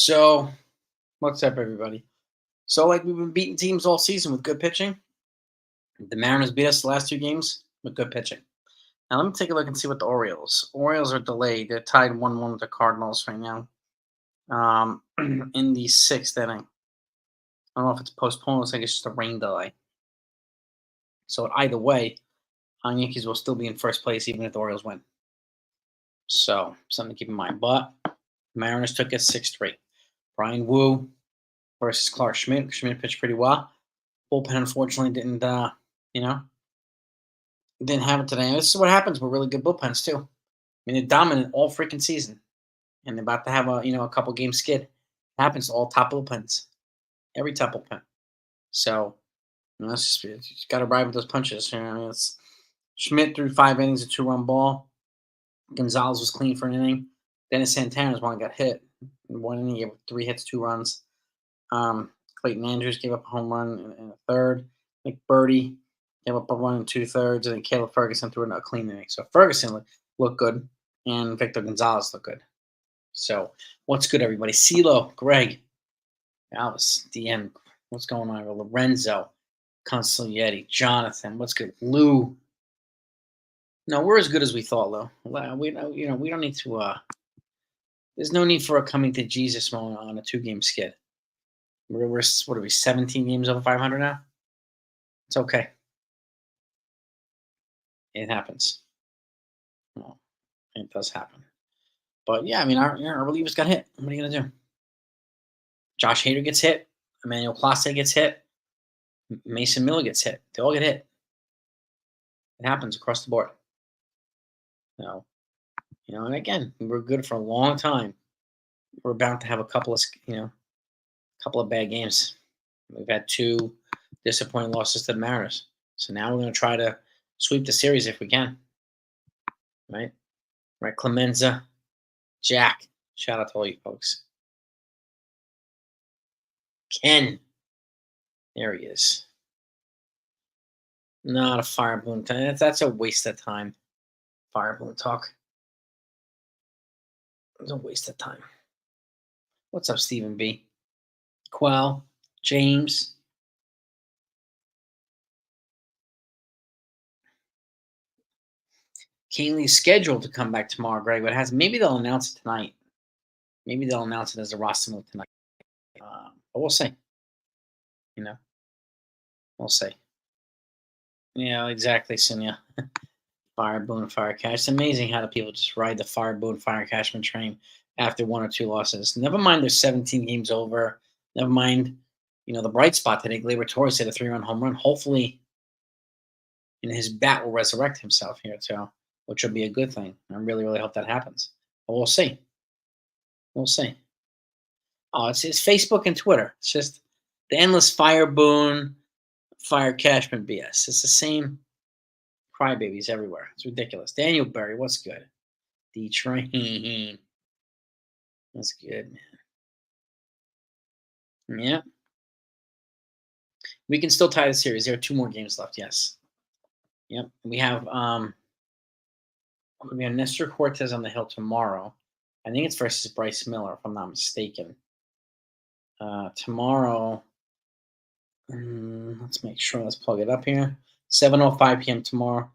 So, what's up, everybody? So, like we've been beating teams all season with good pitching. The Mariners beat us the last two games with good pitching. Now, let me take a look and see what the Orioles. Orioles are delayed. They're tied 1-1 with the Cardinals right now. In the sixth inning. I don't know if it's postponed. It looks like it's just a rain delay. So either way, Yankees will still be in first place even if the Orioles win. So something to keep in mind. But Mariners took it 6-3. Brian Wu versus Clark Schmidt. Schmidt pitched pretty well. Bullpen unfortunately you know, didn't have it today. And this is what happens with really good bullpens too. I mean, they're dominant all freaking season, and they're about to have a couple game skid. It happens to all top bullpens, every top bullpen. So it's just, you just got to ride with those punches. I mean, it's Schmidt threw 5 innings, a 2-run ball. Gonzalez was clean for an inning. Dennis Santana's one got hit. In 1 inning, he gave up 3 hits, 2 runs. Clayton Andrews gave up a home run in a third. McBurdy gave up a run in 2/3, and then Caleb Ferguson threw a clean inning. So Ferguson looked good, and Victor Gonzalez looked good. So what's good, everybody? CeeLo, Greg, Alice, DN, what's going on? Lorenzo, Consiglietti, Jonathan, what's good? Lou. No, we're as good as we thought, Lou. We don't need to. There's no need for a coming to Jesus moment on a 2-game skid. We're what are we 17 games over 500 now? It's okay. It happens. Well, it does happen. But yeah, I mean, our relievers got hit. What are you gonna do? Josh Hader gets hit. Emmanuel Clase gets hit. Mason Miller gets hit. They all get hit. It happens across the board. And again, we were good for a long time. We're about to have a couple of bad games. We've had 2 disappointing losses to the Mariners. So now we're going to try to sweep the series if we can. Right? Clemenza, Jack. Shout out to all you folks. Ken. There he is. Not a fire balloon time. That's a waste of time. Fire balloon talk. It's a waste of time. What's up, Stephen B? Quell, James. Kaylee's scheduled to come back tomorrow, Greg, but maybe they'll announce it tonight. Maybe they'll announce it as a roster move tonight. But we'll see. We'll see. Yeah, exactly, Sunya. Fire Boone, Fire Cash. It's amazing how the people just ride the Fire Boone, Fire Cashman train after 1 or 2 losses. Never mind there's 17 games over. Never mind, the bright spot today. Gleyber Torres hit a 3-run home run. Hopefully, his bat will resurrect himself here too, which will be a good thing. I really, really hope that happens. But we'll see. We'll see. Oh, it's Facebook and Twitter. It's just the endless Fire Boone, Fire Cashman BS. It's the same crybabies everywhere. It's ridiculous. Daniel Berry, what's good? D-Train. That's good, man. Yeah. We can still tie the series. There are 2 more games left, yes. Yep. We have Nestor Cortez on the hill tomorrow. I think it's versus Bryce Miller, if I'm not mistaken. Tomorrow, let's make sure. Let's plug it up here. 7:05 p.m. tomorrow.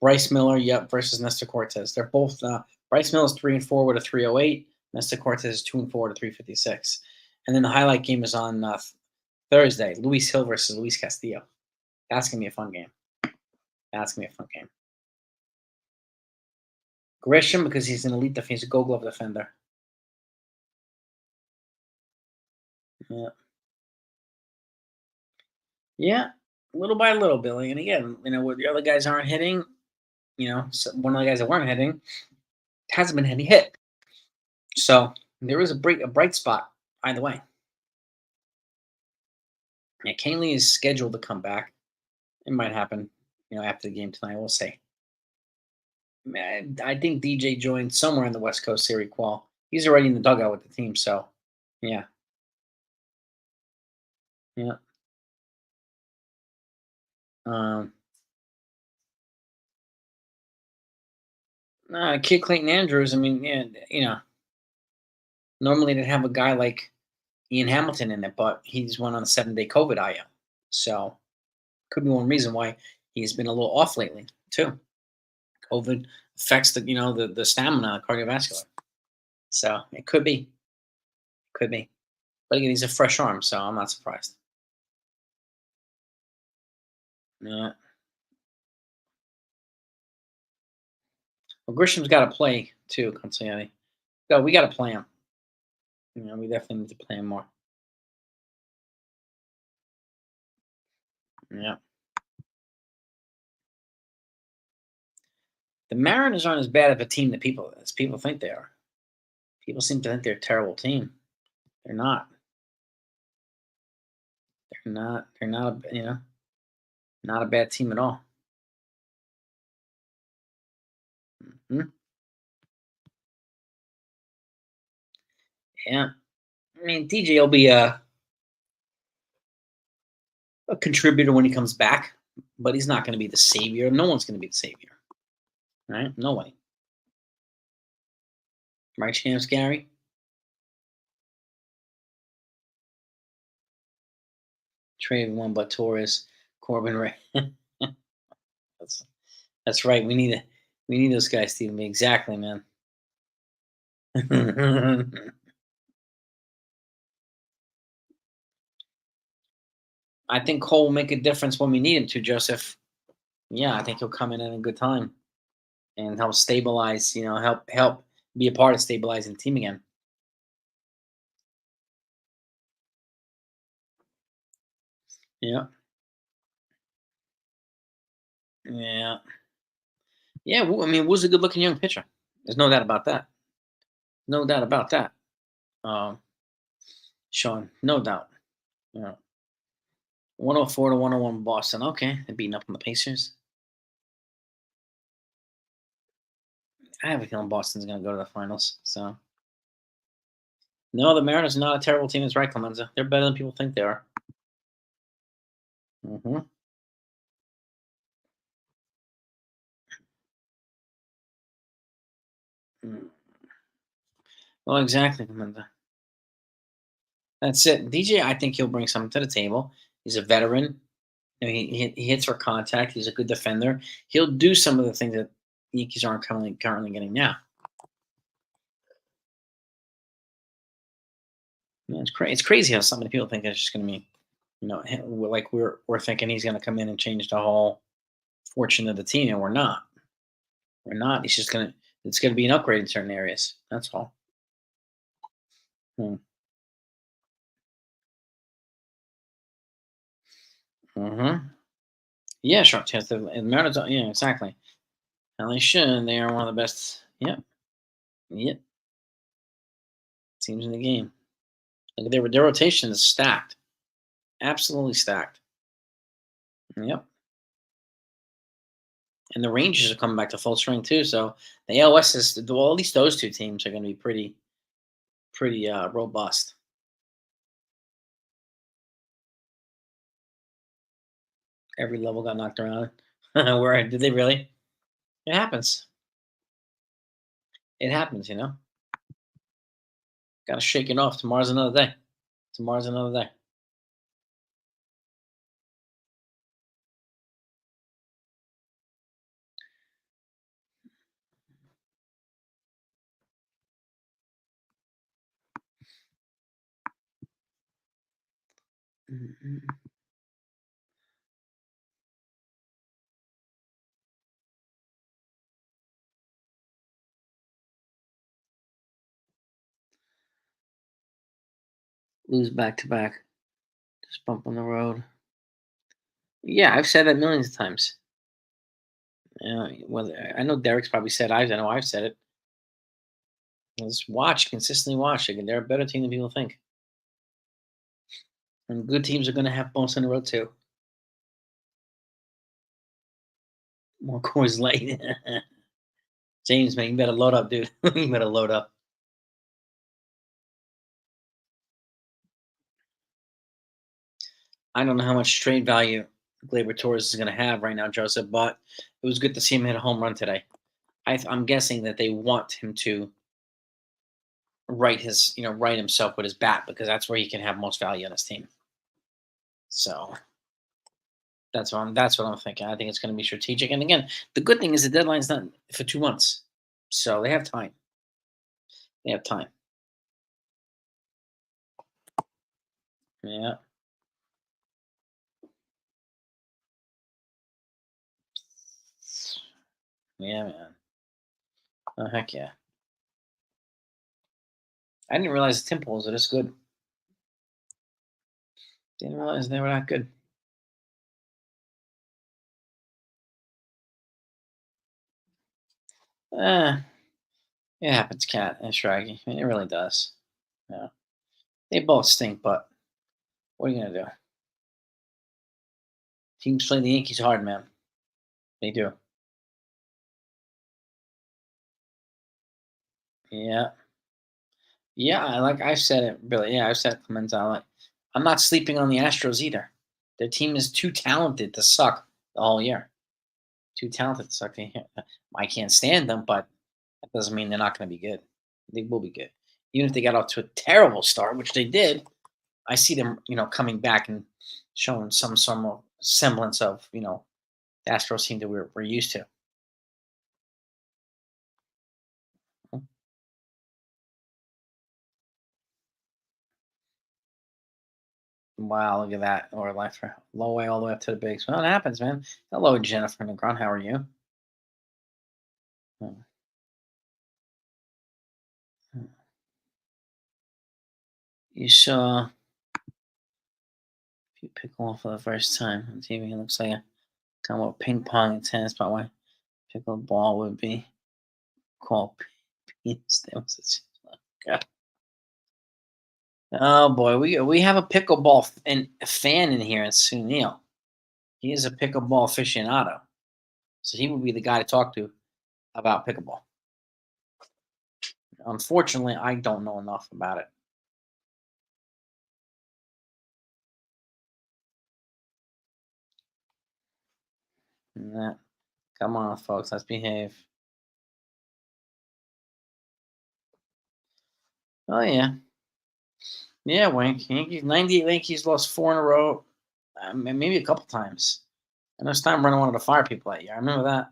Bryce Miller, versus Nestor Cortez. They're both Bryce Miller's 3-4 with a 308. Nestor Cortez is 2-4 with a 356. And then the highlight game is on Thursday. Luis Hill versus Luis Castillo. That's gonna be a fun game. Grisham, because he's an elite defense, he's a Gold Glove defender. Yeah, little by little, Billy. And again, where the other guys aren't hitting, so one of the guys that weren't hitting hasn't been hitting hit. So there is a bright spot either way. Yeah, Canely is scheduled to come back. It might happen, after the game tonight. We'll see. I think DJ joined somewhere in the West Coast Series qual. He's already in the dugout with the team, so yeah. Yeah. Kid Clayton Andrews, I mean, yeah, Normally, they'd have a guy like Ian Hamilton in it, but he's went on a 7-day COVID IL. So could be one reason why he's been a little off lately too. COVID affects the stamina, cardiovascular. So it could be. But again, he's a fresh arm, so I'm not surprised. Yeah. Well, Grisham's got to play too, Consigliere. No, we got to play him. We definitely need to play him more. Yeah. The Mariners aren't as bad of a team as people think they are. People seem to think they're a terrible team. They're not. They're not. They're not. Not a bad team at all. Hmm? Yeah. I mean, DJ will be a contributor when he comes back, but he's not going to be the savior. No one's going to be the savior, right? Nobody. Right, Chance Gary? Trade one but Torres, Corbin Ray. that's that's right. We need those guys, Stephen. Exactly, man. I think Cole will make a difference when we need him to, Joseph. Yeah, I think he'll come in at a good time and help stabilize. Help be a part of stabilizing the team again. Yeah, yeah, yeah. I mean, Woo's a good-looking young pitcher. There's no doubt about that. No doubt about that. Um, Sean, no doubt. Yeah. 104 to 101 Boston. Okay, they're beating up on the Pacers. I have a feeling Boston's going to go to the finals. So no, the Mariners are not a terrible team. That's right, Clemenza. They're better than people think they are. Hmm. Well, exactly, Clemenza. That's it. DJ, I think he'll bring something to the table. He's a veteran. He hits for contact. He's a good defender. He'll do some of the things that Yankees aren't currently getting now. Yeah, it's crazy how so many people think it's just going to be, like we're thinking he's going to come in and change the whole fortune of the team, and we're not. We're not. It's gonna be an upgrade in certain areas. That's all. Hmm. Mm-hmm. Yeah, sure. Chance and Mariners. Yeah, exactly. And they should. They are one of the best. Yep. Yep. Teams in the game. Like their rotation is stacked. Absolutely stacked. Yep. And the Rangers are coming back to full strength too. So the ALS is well, at least those two teams are going to be pretty robust. Every level got knocked around. Where did they really? It happens. It happens. Got to shake it off. Tomorrow's another day. Tomorrow's another day. Mhm. Lose back to back. Just bump on the road. Yeah, I've said that millions of times. Whether I know Derek's probably said I know I've said it. Just watch, consistently watch. Again, they're a better team than people think. And good teams are going to have bumps in the road too. More Coors Light. James, man, you better load up, dude. You better load up. I don't know how much trade value Glaber Torres is going to have right now, Joseph, but it was good to see him hit a home run today. I'm guessing that they want him to right himself with his bat because that's where he can have most value on his team. So that's what I'm thinking. I think it's going to be strategic. And again, the good thing is the deadline's not for 2 months, so they have time. They have time. Yeah, yeah, man. Oh heck yeah! I didn't realize the Timberwolves are this good. Didn't realize they were that good. Eh, it happens, Cat and Shraggy. I mean, it really does. Yeah, they both stink, but what are you gonna do? Teams play the Yankees hard, man. They do. Yeah, yeah. Like I've said it, Billy. Yeah, I've said it, Clemenza. Like, I'm not sleeping on the Astros either. Their team is too talented to suck the whole year. Too talented to suck. I can't stand them, but that doesn't mean they're not going to be good. They will be good, even if they got off to a terrible start, which they did. I see them, coming back and showing some semblance of, the Astros team that we're used to. Wow, look at that. Or life for low way all the way up to the bigs. Well, it happens, man. Hello, Jennifer Negron. How are you? Hmm, hmm. You saw if you pick one for the first time on TV, it looks like a kind of ping pong and tennis, but why pickleball would be called penis. That was God. Oh boy, we have a pickleball and a fan in here, it's Sunil. He is a pickleball aficionado, so he would be the guy to talk to about pickleball. Unfortunately, I don't know enough about it. Nah, come on, folks, let's behave. Oh yeah, yeah, Wink. Yankees 98 Yankees lost 4 in a row, maybe a couple times. And this time, Brennan wanted to fire people that year. I remember that.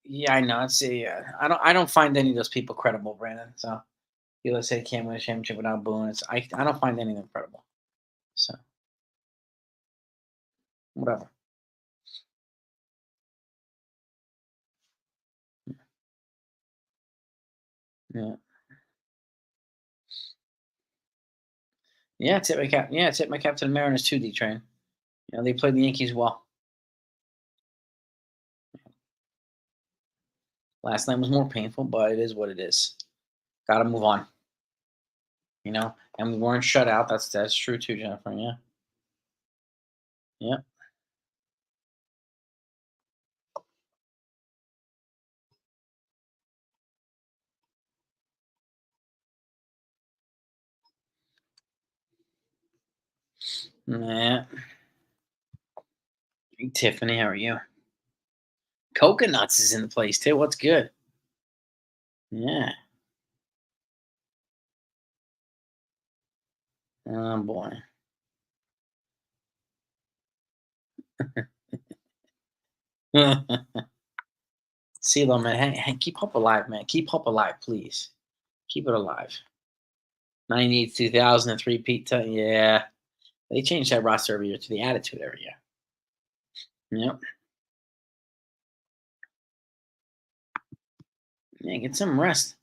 Yeah, I know. It's yeah. I don't find any of those people credible, Brandon. So people that say can't win a championship without booing, I don't find any of them credible. So whatever. Yeah. Yeah, tip my cap. Yeah, tip my cap to the Mariners too, D Train. They played the Yankees well. Last night was more painful, but it is what it is. Got to move on. And we weren't shut out. That's true too, Jennifer. Yeah, yeah, yeah. Hey, Tiffany, how are you? Coconuts is in the place too. What's good? Yeah. Oh boy. CeeLo, man, hey, keep hope alive, man. Keep hope alive, please. Keep it alive. 98, 2003, Pete. Yeah, they changed that roster every year to the attitude every year. Yep. Yeah, get some rest.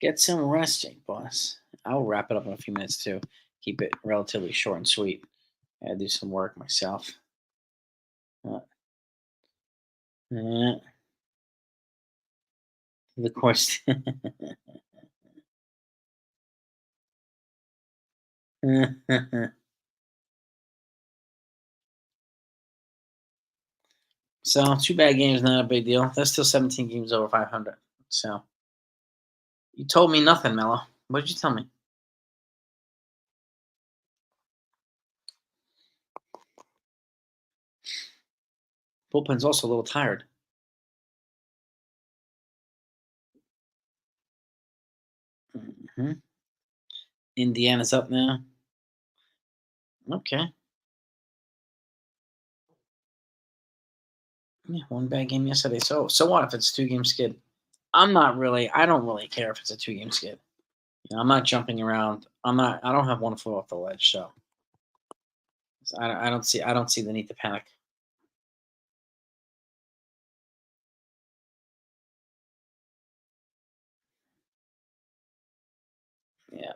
Get some rest, Jake Boss. I'll wrap it up in a few minutes too. Keep it relatively short and sweet. I do some work myself. Uh, yeah, of course. So 2 bad games, not a big deal. That's still 17 games over 500. So you told me nothing, Mello. What did you tell me? Bullpen's also a little tired. Hmm. Indiana's up now. Okay. Yeah, one bad game yesterday. So what if it's 2 game skid? I don't really care if it's a 2 game skid. I'm not jumping around. I don't have one foot off the ledge, so I don't see the need to panic. Yeah.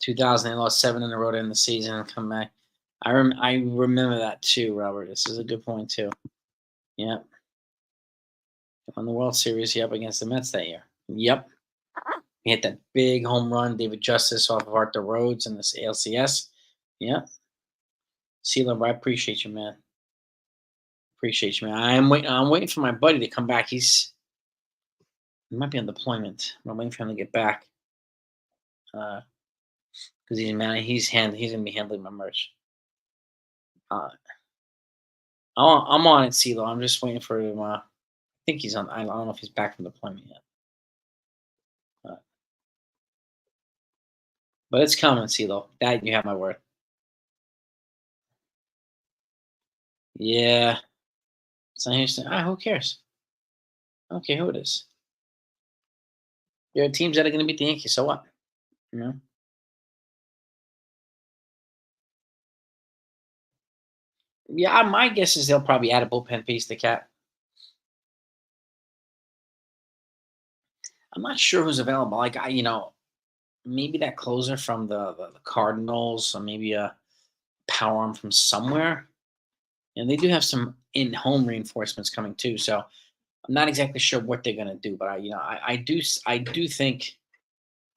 2000, they lost 7 in a row to end the season and come back. I remember that too, Robert. This is a good point too. Yep. Won the World Series, yep, against the Mets that year. Yep. He hit that big home run, David Justice off of Arthur Rhodes in this ALCS. Yep. CeeLo, I appreciate you, man. Appreciate you, man. I'm waiting for my buddy to come back. He might be on deployment. I'm waiting for him to get back. Because he's gonna be handling my merch. Uh, I'm on it, CeeLo. I'm just waiting for him. I think he's on. I don't know if he's back from deployment yet. Uh, but it's coming, CeeLo. That you have my word. Yeah. It's not Houston. Who cares? I don't care who it is. There are teams that are going to beat the Yankees. So what? You know. Yeah. My guess is they'll probably add a bullpen piece to Cat. I'm not sure who's available. Like maybe that closer from the Cardinals, or maybe a power arm from somewhere. And they do have some in-home reinforcements coming too. So I'm not exactly sure what they're going to do, but I do think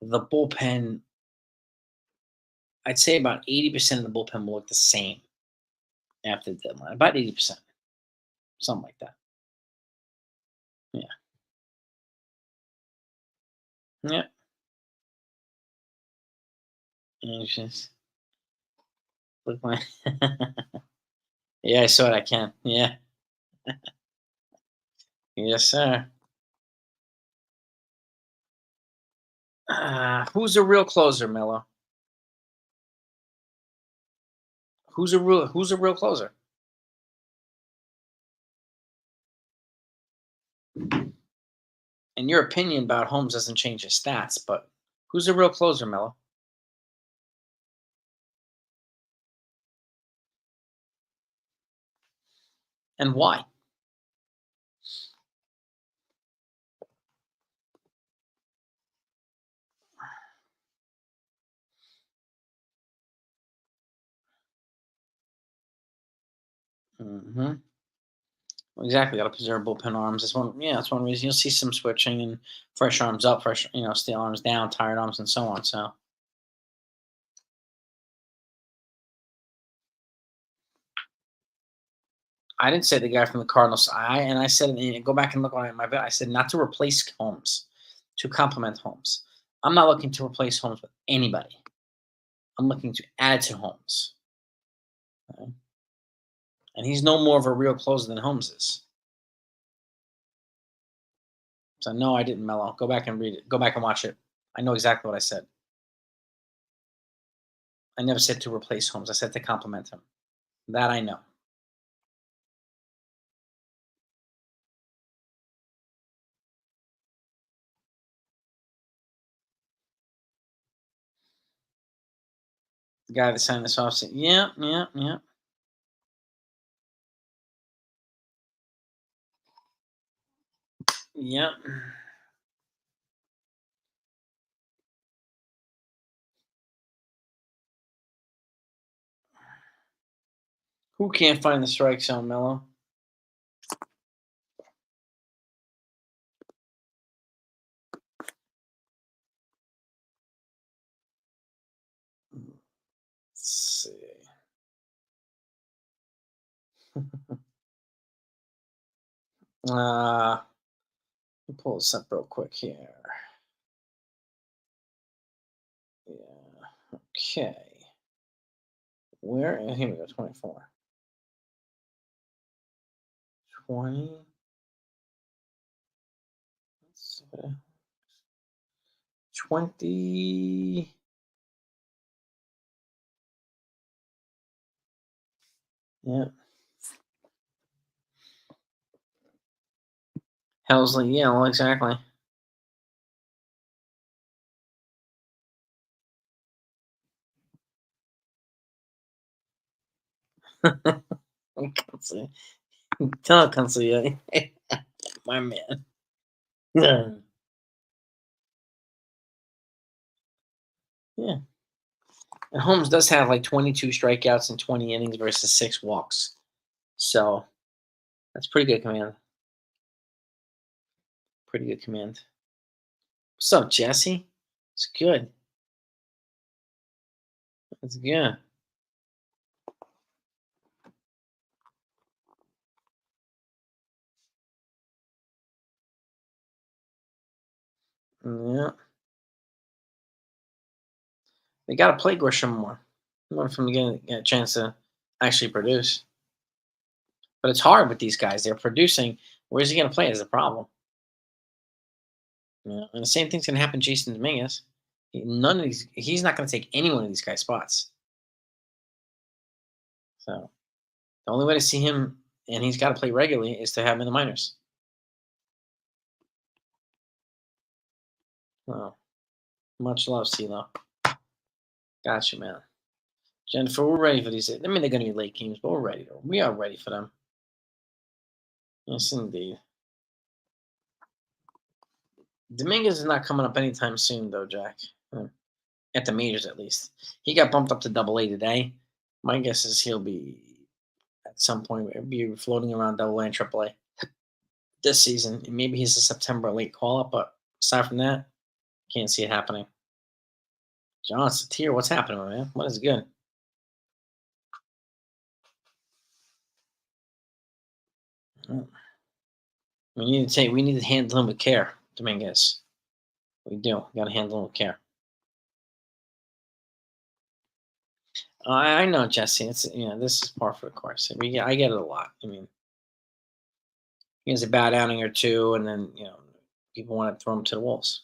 the bullpen. I'd say about 80% of the bullpen will look the same after the deadline. About 80%, something like that. Yeah. Yeah. And it's just look my. Yeah, I saw it. I can. Yeah. Yes, sir. Who's a real closer, Mello? Who's a real closer? And your opinion about Holmes doesn't change his stats, but who's a real closer, Mello? And why? Hmm. Exactly. Got to preserve bullpen arms. That's one. Yeah, that's one reason you'll see some switching and fresh arms up, fresh steel arms down, tired arms, and so on. So I didn't say the guy from the Cardinals. I said, and go back and look on my bit. I said not to replace Holmes, to complement Holmes. I'm not looking to replace Holmes with anybody. I'm looking to add to Holmes, okay? And he's no more of a real closer than Holmes is. So no, I didn't mellow. Go back and read it. Go back and watch it. I know exactly what I said. I never said to replace Holmes. I said to complement him. That I know. The guy that signed this off said, "Yeah, yeah, yeah, yeah." Who can't find the strike zone, Mello? Let's see. Let me pull this up real quick here. Yeah. Okay. Where? Here we go. 24. 20. Let's see. 20. Yeah. Helsley, yeah, well, exactly. Kansu. Tell Kansu, yeah. My man. Yeah. Yeah. And Holmes does have like 22 strikeouts in 20 innings versus 6 walks. So that's pretty good command. Pretty good command. What's up, Jesse? It's good. It's good. Yeah. They got to play Grisham more. More for him to get a chance to actually produce. But it's hard with these guys. They're producing. Where's he going to play is the problem. Yeah. And the same thing's going to happen to Jason Dominguez. None of these. He's not going to take any one of these guys' spots. So the only way to see him, and he's got to play regularly, is to have him in the minors. Oh, much love, CeeLo. Gotcha, man. Jennifer, we're ready for these. I mean, they're going to be late games, but we're ready. We are ready for them. Yes, indeed. Dominguez is not coming up anytime soon, though, Jack. At the majors, at least. He got bumped up to Double A today. My guess is he'll be at some point be floating around Double A and Triple A this season. Maybe he's a September late call up, but aside from that, can't see it happening. John Satir, what's happening, man? What is good? We need to handle him with care, Dominguez. We do. We got to handle him with care. I know, Jesse. It's this is par for the course. I get it a lot. I mean, he has a bad outing or two, and then people want to throw him to the wolves.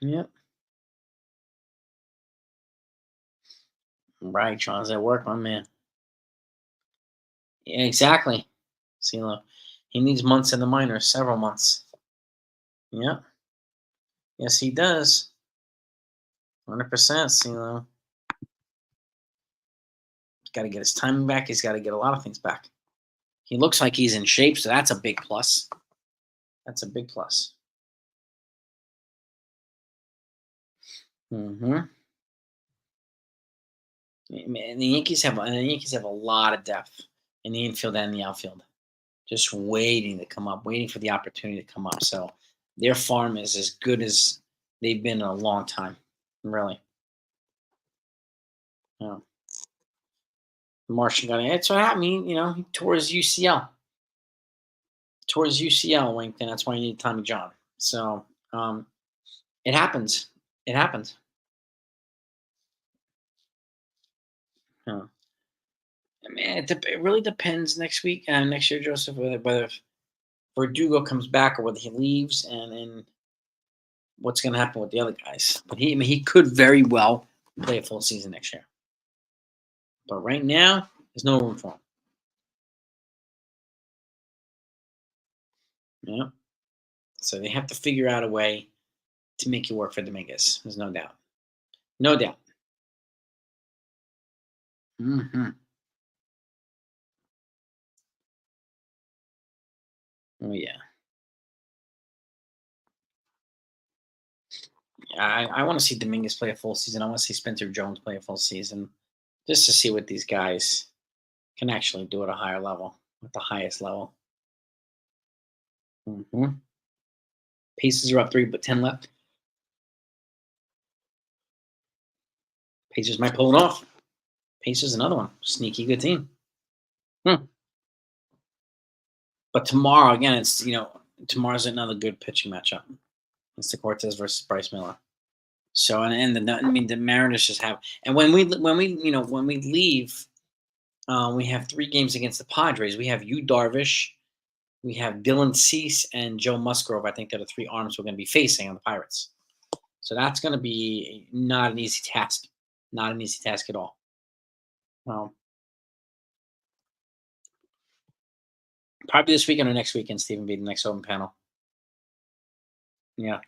Yep. Right, Sean's at work, my man. Yeah, exactly. CeeLo. He needs months in the minors, several months. Yep. Yes, he does. 100%, CeeLo. He's got to get his timing back. He's got to get a lot of things back. He looks like he's in shape, so that's a big plus. That's a big plus. Mm-hmm. Man, the Yankees have a lot of depth in the infield and the outfield, just waiting to come up, waiting for the opportunity to come up. So their farm is as good as they've been in a long time, really. Yeah. Martian got it. That's what happened. He tore his UCL. Tore his UCL, Winkton. That's why you need Tommy John. So it happens. It happens. Yeah. I mean, it really depends next week and next year, Joseph, whether Verdugo comes back or whether he leaves, and what's going to happen with the other guys. But he could very well play a full season next year. But right now, there's no room for him. Yeah. So they have to figure out a way to make it work for Dominguez. There's no doubt. No doubt. Mm-hmm. Oh yeah. I want to see Dominguez play a full season. I want to see Spencer Jones play a full season, just to see what these guys can actually do at a higher level, at the highest level. Mm-hmm. Pacers are up 3, but 10 left. Pacers might pull it off. Pacers another one, sneaky good team. But tomorrow again, tomorrow's another good pitching matchup. It's the Cortez versus Bryce Miller. So the Mariners just have, and when we leave, we have 3 games against the Padres. We have Yu Darvish, We have Dylan Cease and Joe Musgrove. I think they're the 3 arms we're going to be facing on the Pirates. So that's going to be not an easy task. Not an easy task at all. Well, probably this weekend or next weekend, Stephen, be the next open panel. Yeah.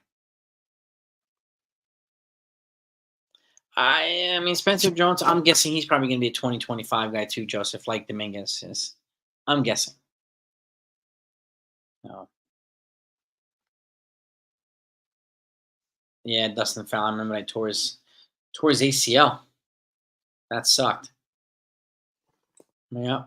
I mean, Spencer Jones, I'm guessing he's probably going to be a 2025 guy too, Joseph, like Dominguez is. I'm guessing. No. Yeah, Dustin Fowler. I remember I tore his ACL. That sucked. Yeah.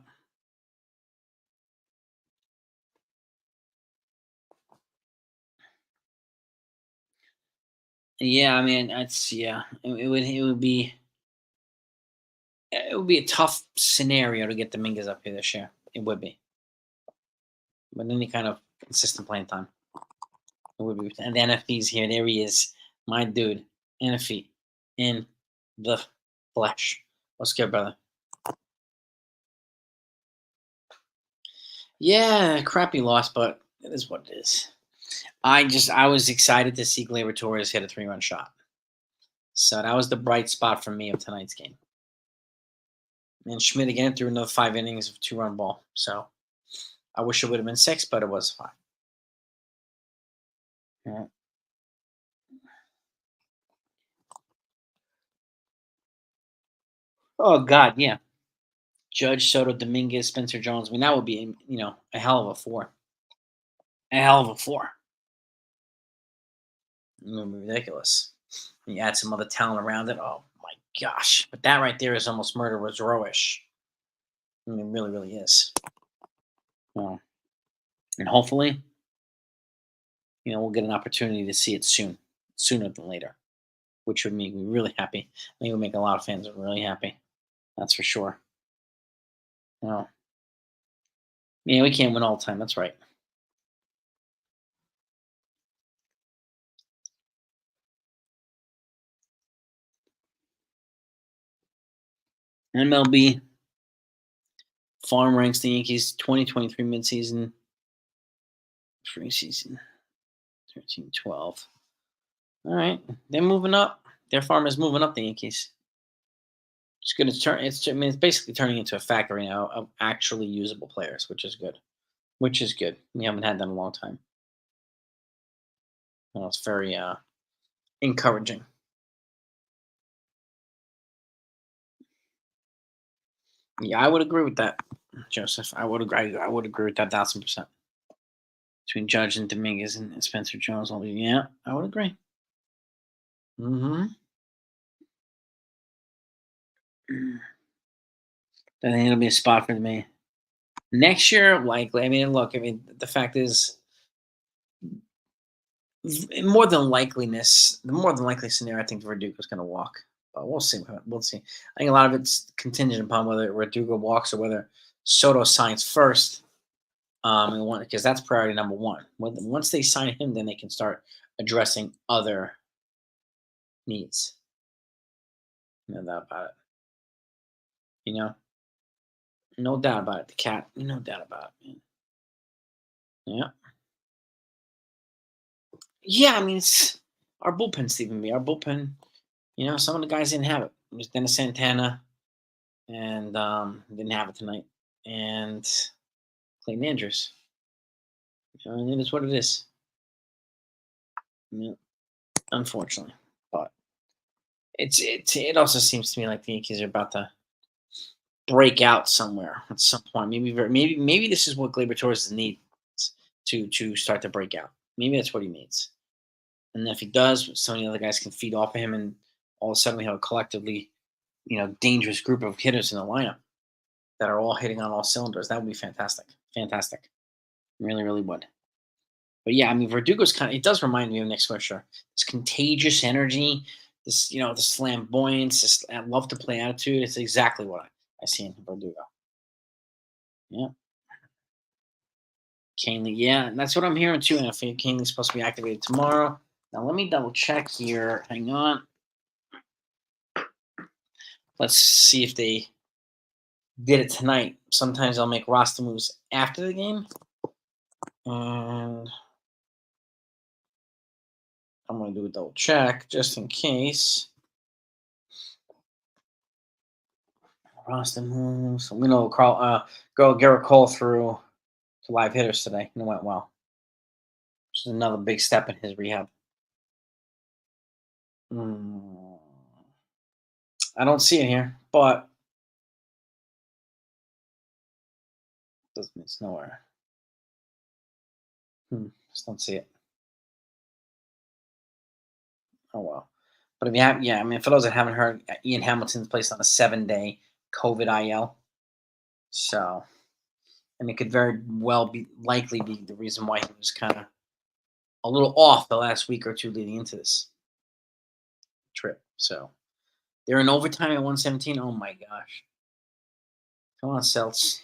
Yeah, I mean, it would be a tough scenario to get Dominguez up here this year. It would be. But any kind of consistent playing time. It would be. And the NFB's here. There he is. My dude. NFB in the flesh. What's good, brother? Yeah, crappy loss, but it is what it is. I was excited to see Gleyber Torres hit a 3-run shot. So that was the bright spot for me of tonight's game. And Schmidt again threw another 5 innings of 2-run ball. So I wish it would have been 6, but it was 5. Yeah. Oh God, yeah. Judge, Soto, Dominguez, Spencer Jones. I mean, that would be a hell of a 4. A hell of a 4. It would be ridiculous. You add some other talent around it. Oh my gosh! But that right there is almost murderer's rowish. I mean, it really, really is. Well, and hopefully, we'll get an opportunity to see it sooner than later, which would make me really happy. I think it would make a lot of fans really happy. That's for sure. Well, yeah, we can't win all the time. That's right. MLB Farm ranks the Yankees 2023 midseason, preseason 13-12. All right, they're moving up. Their farm is moving up. The Yankees. It's going to turn. It's basically turning into a factory now of actually usable players, which is good. Which is good. We haven't had that in a long time. Well, it's very encouraging. Yeah, I would agree with that, Joseph. I would agree. I would agree with that 1,000%. Between Judge and Dominguez and Spencer Jones, yeah, I would agree. Mm-hmm. I think it'll be a spot for me. Next year, likely. I mean, look. I mean, the fact is, the more than likely scenario, I think Verdugo's going to walk. But we'll see. We'll see. I think a lot of it's contingent upon whether Verdugo walks or whether Soto signs first. Because that's priority number 1. Once they sign him, then they can start addressing other needs. No doubt about it. No doubt about it. The cat, no doubt about it, man. Yeah. Yeah, I mean, it's our bullpen, Stephen B. Our bullpen, some of the guys didn't have it. It was Dennis Santana, and didn't have it tonight. And Clayton Andrews. And it is what it is. Yeah, unfortunately. But it also seems to me like the Yankees are about to break out somewhere at some point. Maybe this is what Gleyber Torres needs to start to break out. Maybe that's what he needs. And if he does, some of the other guys can feed off of him, and all of a sudden we have a collectively, dangerous group of hitters in the lineup that are all hitting on all cylinders. That would be fantastic. Fantastic. Really, really would. But yeah, I mean, Verdugo's it does remind me of Nick Swisher. This contagious energy, this flamboyance, this I love to play attitude. It's exactly what I see in Verdugo. Yeah. Canely, yeah, and that's what I'm hearing too. And I think Canely's supposed to be activated tomorrow. Now let me double check here. Hang on. Let's see if they did it tonight. Sometimes I'll make roster moves after the game. And I'm going to do a double check just in case. Roster moves. We know Garrett Cole threw to live hitters today, and it went well. Which is another big step in his rehab. I don't see it here, but it's nowhere. Just don't see it. Oh well. But if you have, yeah, I mean, for those that haven't heard, Ian Hamilton's placed on a 7-day COVID IL. So, and it could very well likely be the reason why he was kind of a little off the last week or two leading into this trip. So, they're in overtime at 117. Oh my gosh. Come on, Celts.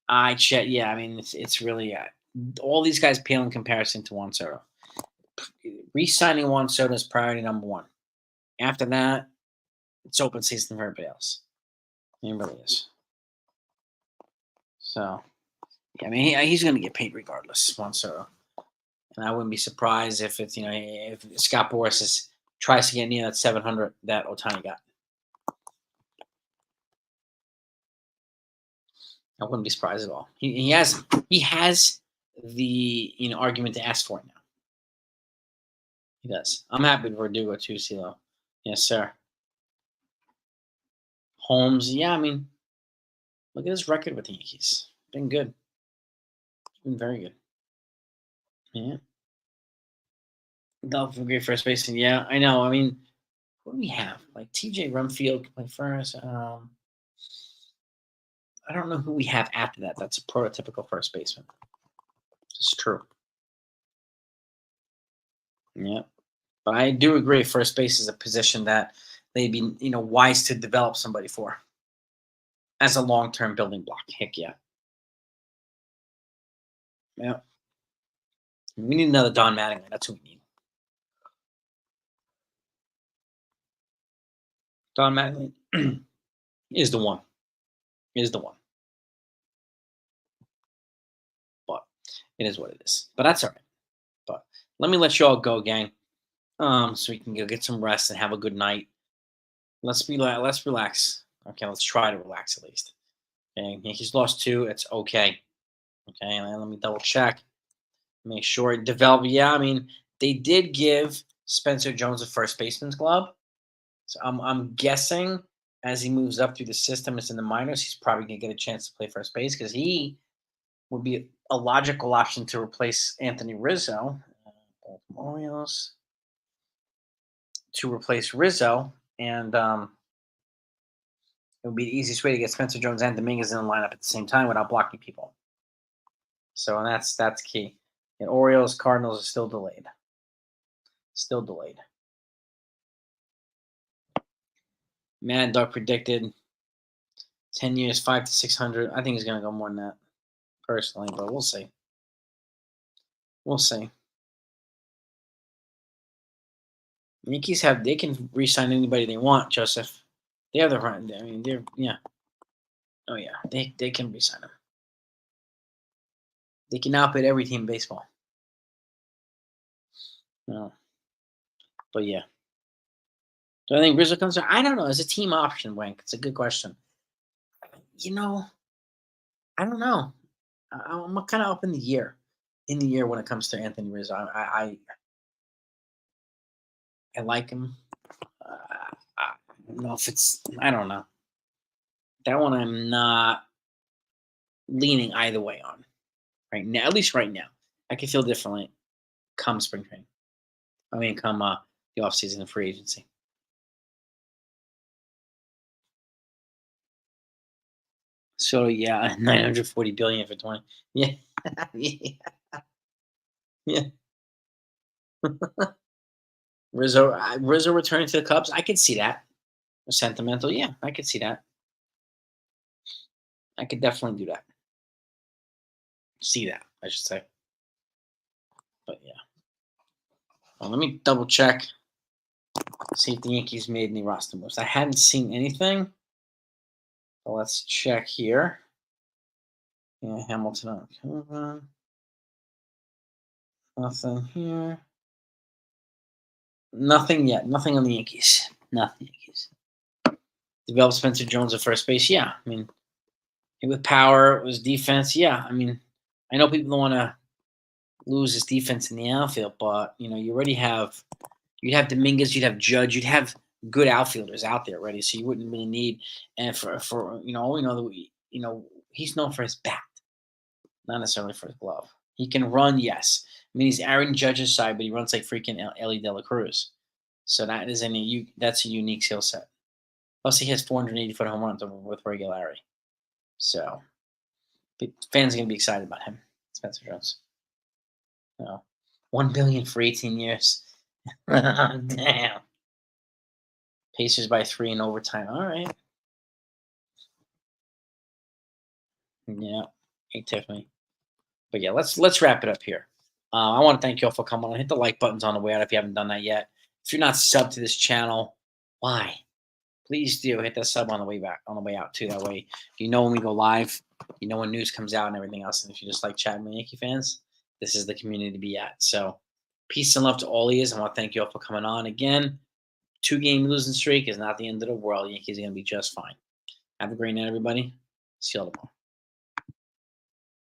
Yeah, I mean, it's really all these guys pale in comparison to Juan Soto. Re-signing Juan Soto is priority number one. After that, it's open season for everybody else. It really is. So, yeah, I mean, he's going to get paid regardless, Juan Soto. And I wouldn't be surprised if it's if Scott Boras tries to get near that 700 that Ohtani got. I wouldn't be surprised at all. He has the argument to ask for it now. He does. I'm happy for Verdugo too, CeeLo. Yes, sir. Holmes, yeah, I mean, look at his record with the Yankees. Been good. Been very good. Yeah. Dolphin great first baseman. Yeah, I know. I mean, what do we have? Like TJ Rumfield can play first. I don't know who we have after that. That's a prototypical first baseman. It's true. Yeah. But I do agree first base is a position that they'd be, wise to develop somebody for as a long-term building block. Heck yeah. Yeah. We need another Don Mattingly. That's what we need. Don Mattingly is the one. Is the one. But it is what it is. But that's all right. But let me let you all go, gang. So we can go get some rest and have a good night. Let's relax. Okay, let's try to relax at least. Okay, Yankees lost 2. It's okay. Okay, and then let me double check. Make sure it developed. Yeah, I mean, they did give Spencer Jones a first baseman's glove. So I'm guessing as he moves up through the system, it's in the minors, he's probably gonna get a chance to play first base because he would be a logical option to replace Anthony Rizzo. Orioles to replace Rizzo, and it would be the easiest way to get Spencer Jones and Dominguez in the lineup at the same time without blocking people. So, and that's key. And Orioles, Cardinals are still delayed. Still delayed. Mad Dog predicted 10 years, 5 to 600. I think he's going to go more than that, personally, but we'll see. We'll see. Yankees they can re-sign anybody they want, Joseph. They have the right. I mean, yeah. Oh yeah, they can re-sign him. They can outbid every team in baseball. No, but yeah. Do I think Rizzo comes back? I don't know. It's a team option, Wank. It's a good question. I don't know. I'm kind of up in the year. In the year when it comes to Anthony Rizzo, I like him. I don't know if it's. I don't know. That one I'm not leaning either way on right now. At least right now, I can feel differently come spring training. I mean, come the offseason and free agency. So yeah, 940 billion for 20. Yeah, yeah, yeah. Rizzo returning to the Cubs. I could see that. Sentimental, yeah, I could see that. I could definitely do that. See that, I should say. But yeah. Well, let me double check. See if the Yankees made any roster moves. I hadn't seen anything. So let's check here. Yeah, Hamilton. Nothing here. Nothing yet. Nothing on the Yankees. Nothing Yankees. Develop Spencer Jones at first base. Yeah, I mean, with power, it was defense. Yeah, I mean, I know people don't want to lose his defense in the outfield, but you already have you'd have Dominguez, you'd have Judge, you'd have good outfielders out there already, so you wouldn't really need. And for all we know that he's known for his bat, not necessarily for his glove. He can run, yes. I mean, he's Aaron Judge's side, but he runs like freaking Ellie De La Cruz. So that's a unique skill set. Plus, he has 480-foot home runs with regularity. So fans are gonna be excited about him, Spencer Jones. No, $1 billion for 18 years. Damn. Pacers by 3 in overtime. All right. Yeah. Hey, Tiffany. But yeah, let's wrap it up here. I want to thank you all for coming on. Hit the like buttons on the way out if you haven't done that yet. If you're not subbed to this channel, why? Please do hit that sub on the way back, on the way out too. That way, you know when we go live, you know when news comes out and everything else. And if you just like chatting with Yankee fans, this is the community to be at. So, peace and love to all of you. I want to thank you all for coming on again. 2-game losing streak is not the end of the world. Yankees are going to be just fine. Have a great night, everybody. See you all tomorrow.